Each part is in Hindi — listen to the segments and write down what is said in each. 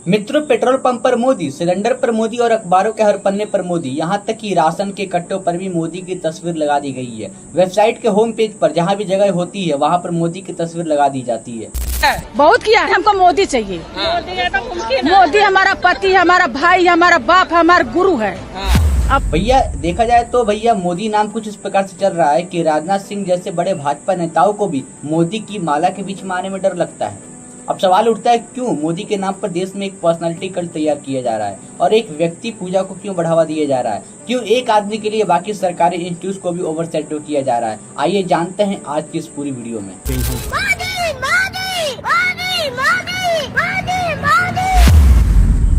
मित्रों, पेट्रोल पंप पर मोदी, सिलेंडर पर मोदी और अखबारों के हर पन्ने पर मोदी, यहां तक कि राशन के कट्टों पर भी मोदी की तस्वीर लगा दी गई है। वेबसाइट के होम पेज पर जहां भी जगह होती है वहां पर मोदी की तस्वीर लगा दी जाती है। बहुत किया है, हमको मोदी चाहिए। मोदी हमारा पति, हमारा भाई, हमारा बाप, हमारा गुरु है। अब भैया देखा जाए तो भैया मोदी नाम कुछ इस प्रकार से चल रहा है कि राजनाथ सिंह जैसे बड़े भाजपा नेताओं को भी मोदी की माला के बीच में आने में डर लगता है। अब सवाल उठता है, क्यों मोदी के नाम पर देश में एक पर्सनालिटी कल्ट तैयार किया जा रहा है और एक व्यक्ति पूजा को क्यों बढ़ावा दिया जा रहा है? क्यों एक आदमी के लिए बाकी सरकारी इंस्टीट्यूट को भी ओवरशैडो किया जा रहा है? आइए जानते हैं आज की इस पूरी वीडियो में।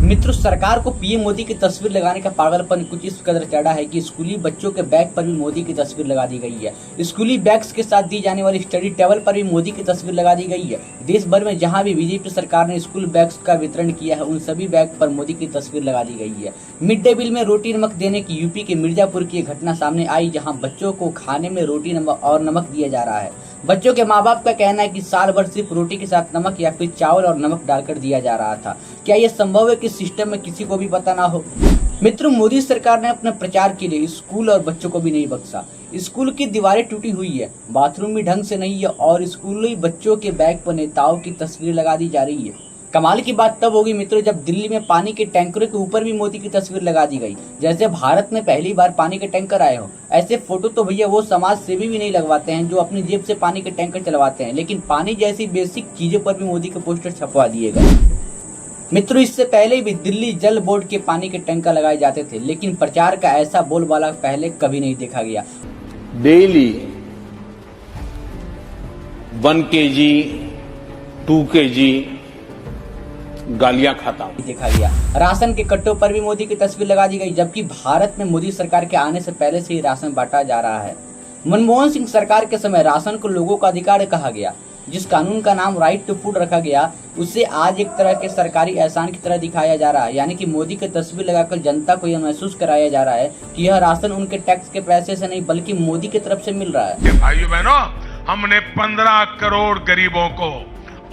मित्रों, सरकार को पीएम मोदी की तस्वीर लगाने का पागलपन कुछ इस कदर चढ़ा है कि स्कूली बच्चों के बैग पर भी मोदी की तस्वीर लगा दी गई है। स्कूली बैग्स के साथ दी जाने वाली स्टडी टेबल पर भी मोदी की तस्वीर लगा दी गई है। देश भर में जहां भी बीजेपी सरकार ने स्कूल बैग्स का वितरण किया है, उन सभी बैग पर मोदी की तस्वीर लगा दी गई है। मिड डे मील में रोटी नमक देने की यूपी के मिर्जापुर की घटना सामने आई, जहाँ बच्चों को खाने में रोटी और नमक दिया जा रहा है। बच्चों के माँ बाप का कहना है कि साल भर सिर्फ रोटी के साथ नमक या फिर चावल और नमक डालकर दिया जा रहा था। क्या यह संभव है कि सिस्टम में किसी को भी पता ना हो? मित्रों, मोदी सरकार ने अपने प्रचार के लिए स्कूल और बच्चों को भी नहीं बख्शा। स्कूल की दीवारें टूटी हुई है, बाथरूम भी ढंग से नहीं है और स्कूली बच्चों के बैग पर नेताओं की तस्वीर लगा दी जा रही है। कमाल की बात तब होगी मित्रों, जब दिल्ली में पानी के टैंकरों के ऊपर भी मोदी की तस्वीर लगा दी गई। जैसे भारत में पहली बार पानी के टैंकर आए हो। ऐसे फोटो तो भैया वो समाज सेवी भी नहीं लगवाते हैं जो अपनी जेब से पानी के टैंकर चलवाते हैं, लेकिन पानी जैसी बेसिक चीजों पर भी मोदी के पोस्टर छपवा दिए गए। मित्रों, इससे पहले भी दिल्ली जल बोर्ड के पानी के टैंकर लगाए जाते थे, लेकिन प्रचार का ऐसा बोलबाला पहले कभी नहीं देखा गया। डेली 1 kg 2 kg गालियां खाता हूं। देखा गया। राशन के कट्टों पर भी मोदी की तस्वीर लगा दी गई, जबकि भारत में मोदी सरकार के आने से पहले से ही राशन बांटा जा रहा है। मनमोहन सिंह सरकार के समय राशन को लोगों का अधिकार कहा गया। जिस कानून का नाम राइट टू फूड रखा गया, उसे आज एक तरह के सरकारी एहसान की तरह दिखाया जा रहा है। यानी कि मोदी की तस्वीर लगाकर जनता को यह महसूस कराया जा रहा है कि यह राशन उनके टैक्स के पैसे से नहीं बल्कि मोदी की तरफ से मिल रहा है। भाइयों बहनों, हमने 15 करोड़ गरीबों को,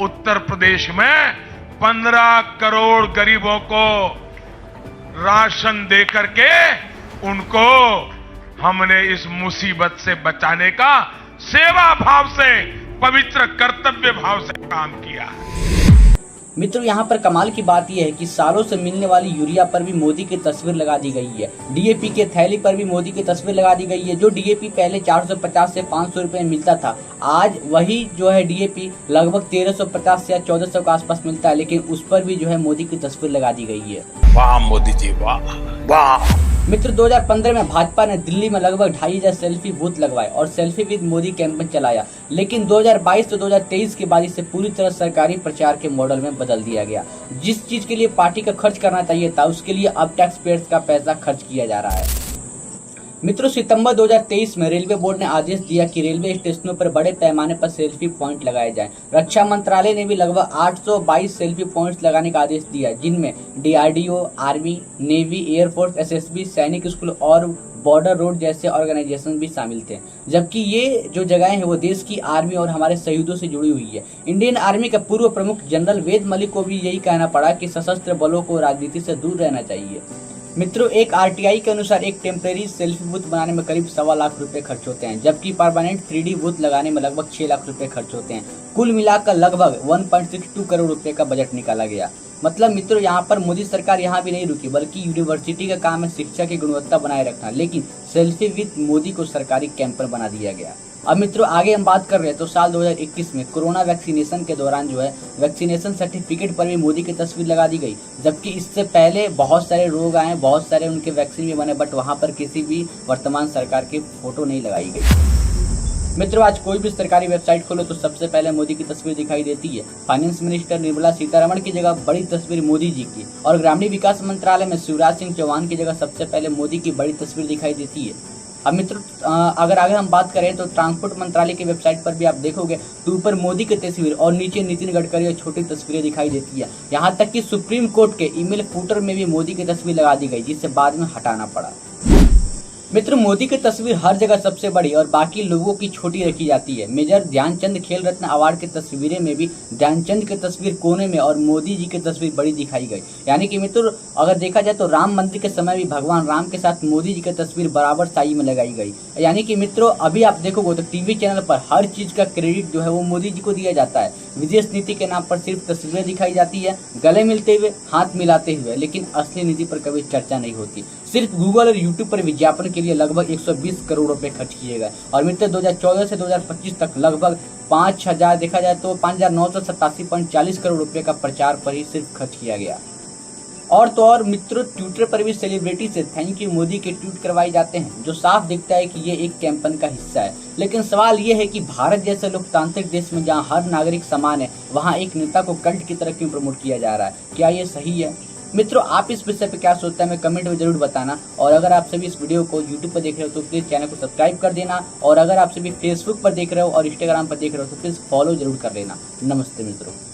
उत्तर प्रदेश में 15 करोड़ गरीबों को राशन दे करके उनको हमने इस मुसीबत से बचाने का सेवा भाव से, पवित्र कर्तव्य भाव से काम किया है। मित्रों, यहाँ पर कमाल की बात यह है कि सालों से मिलने वाली यूरिया पर भी मोदी की तस्वीर लगा दी गई है। डीएपी के थैली पर भी मोदी की तस्वीर लगा दी गई है। जो डीएपी पहले 450 से 500 रुपए में मिलता था, आज वही जो है डीएपी लगभग 1350 से 1400 के आसपास मिलता है, लेकिन उस पर भी जो है मोदी की तस्वीर लगा दी गई है। वाह मोदी जी, वाह वाह। मित्र, 2015 में भाजपा ने दिल्ली में लगभग 2500 सेल्फी बूथ लगवाए और सेल्फी विद मोदी कैंपेन चलाया, लेकिन 2022 से 2023 के बाद इसे पूरी तरह सरकारी प्रचार के मॉडल में बदल दिया गया। जिस चीज के लिए पार्टी का खर्च करना चाहिए था, उसके लिए अब टैक्स पेयर्स का पैसा खर्च किया जा रहा है। मित्रों, सितंबर 2023 में रेलवे बोर्ड ने आदेश दिया कि रेलवे स्टेशनों पर बड़े पैमाने पर सेल्फी पॉइंट लगाए जाएं। रक्षा मंत्रालय ने भी लगभग 822 सेल्फी पॉइंट्स लगाने का आदेश दिया, जिनमें DRDO, army, navy, air force, SSB, सैनिक स्कूल और बॉर्डर रोड जैसे ऑर्गेनाइजेशन भी शामिल थे। जबकि ये जो जगहें हैं वो देश की आर्मी और हमारे शहीदों से जुड़ी हुई है। इंडियन आर्मी के पूर्व प्रमुख जनरल वेद मलिक को भी यही कहना पड़ा कि सशस्त्र बलों को राजनीति से दूर रहना चाहिए। मित्रों, एक आरटीआई के अनुसार एक टेम्परेरी सेल्फी बूथ बनाने में करीब 1.25 लाख रुपए खर्च होते हैं, जबकि परमानेंट 3D बूथ लगाने में लगभग 6 लाख रुपए खर्च होते हैं। कुल मिलाकर लगभग 1.62 करोड़ रुपए का बजट निकाला गया। मतलब मित्रों, यहाँ पर मोदी सरकार यहाँ भी नहीं रुकी, बल्कि यूनिवर्सिटी का काम है शिक्षा की गुणवत्ता बनाए रखना, लेकिन सेल्फी विद मोदी को सरकारी कैंपेन बना दिया गया। अब मित्रों, आगे हम बात कर रहे हैं तो साल 2021 में कोरोना वैक्सीनेशन के दौरान जो है वैक्सीनेशन सर्टिफिकेट पर भी मोदी की तस्वीर लगा दी गई, जबकि इससे पहले बहुत सारे रोग आए, बहुत सारे उनके वैक्सीन भी बने, बट वहां पर किसी भी वर्तमान सरकार की फोटो नहीं लगाई गई। मित्रों, आज कोई भी सरकारी वेबसाइट खोलो तो सबसे पहले मोदी की तस्वीर दिखाई देती है। फाइनेंस मिनिस्टर निर्मला सीतारमण की जगह बड़ी तस्वीर मोदी जी की, और ग्रामीण विकास मंत्रालय में शिवराज सिंह चौहान की जगह सबसे पहले मोदी की बड़ी तस्वीर दिखाई देती है। अब मित्रों, अगर आगे हम बात करें तो ट्रांसपोर्ट मंत्रालय की वेबसाइट पर भी आप देखोगे तो ऊपर मोदी की तस्वीर और नीचे नितिन गडकरी और छोटी तस्वीरें दिखाई देती है। यहाँ तक कि सुप्रीम कोर्ट के ईमेल फूटर में भी मोदी की तस्वीर लगा दी गई, जिससे बाद में हटाना पड़ा। मित्र, मोदी की तस्वीर हर जगह सबसे बड़ी और बाकी लोगों की छोटी रखी जाती है। मेजर ध्यानचंद खेल रत्न अवार्ड की तस्वीरें में भी ध्यानचंद की तस्वीर कोने में और मोदी जी की तस्वीर बड़ी दिखाई गई। यानी कि मित्र, अगर देखा जाए तो राम मंदिर के समय भी भगवान राम के साथ मोदी जी की तस्वीर बराबर साई में लगाई गई। यानी कि मित्रों, अभी आप देखोगे तो टीवी चैनल पर हर चीज का क्रेडिट जो है वो मोदी जी को दिया जाता है। विदेश नीति के नाम पर सिर्फ तस्वीरें दिखाई जाती है, गले मिलते हुए, हाथ मिलाते हुए, लेकिन असली नीति पर कभी चर्चा नहीं होती। सिर्फ गूगल और यूट्यूब पर विज्ञापन के लिए लगभग 120 करोड़ रुपए खर्च किए गए। और मित्र, 2014 से 2025 तक लगभग 5000 देखा जाए तो 5987.40 करोड़ रुपए का प्रचार पर ही सिर्फ खर्च किया गया। और तो और मित्रों, ट्विटर पर भी सेलिब्रिटी से थैंक यू मोदी के ट्वीट करवाए जाते हैं, जो साफ दिखता है कि ये एक कैंपेन का हिस्सा है। लेकिन सवाल ये है कि भारत जैसे लोकतांत्रिक देश में जहां हर नागरिक समान है, वहां एक नेता को कल्ट की तरह क्यों प्रमोट किया जा रहा है? क्या ये सही है? मित्रों, आप इस विषय पे क्या सोचते हैं, हमें कमेंट में जरूर बताना। और अगर आप सभी इस वीडियो को यूट्यूब पर देख रहे हो तो प्लीज चैनल को सब्सक्राइब कर देना। और अगर आप सभी फेसबुक पर देख रहे हो और इंस्टाग्राम पर देख रहे हो तो प्लीज फॉलो जरूर कर लेना। नमस्ते मित्रों।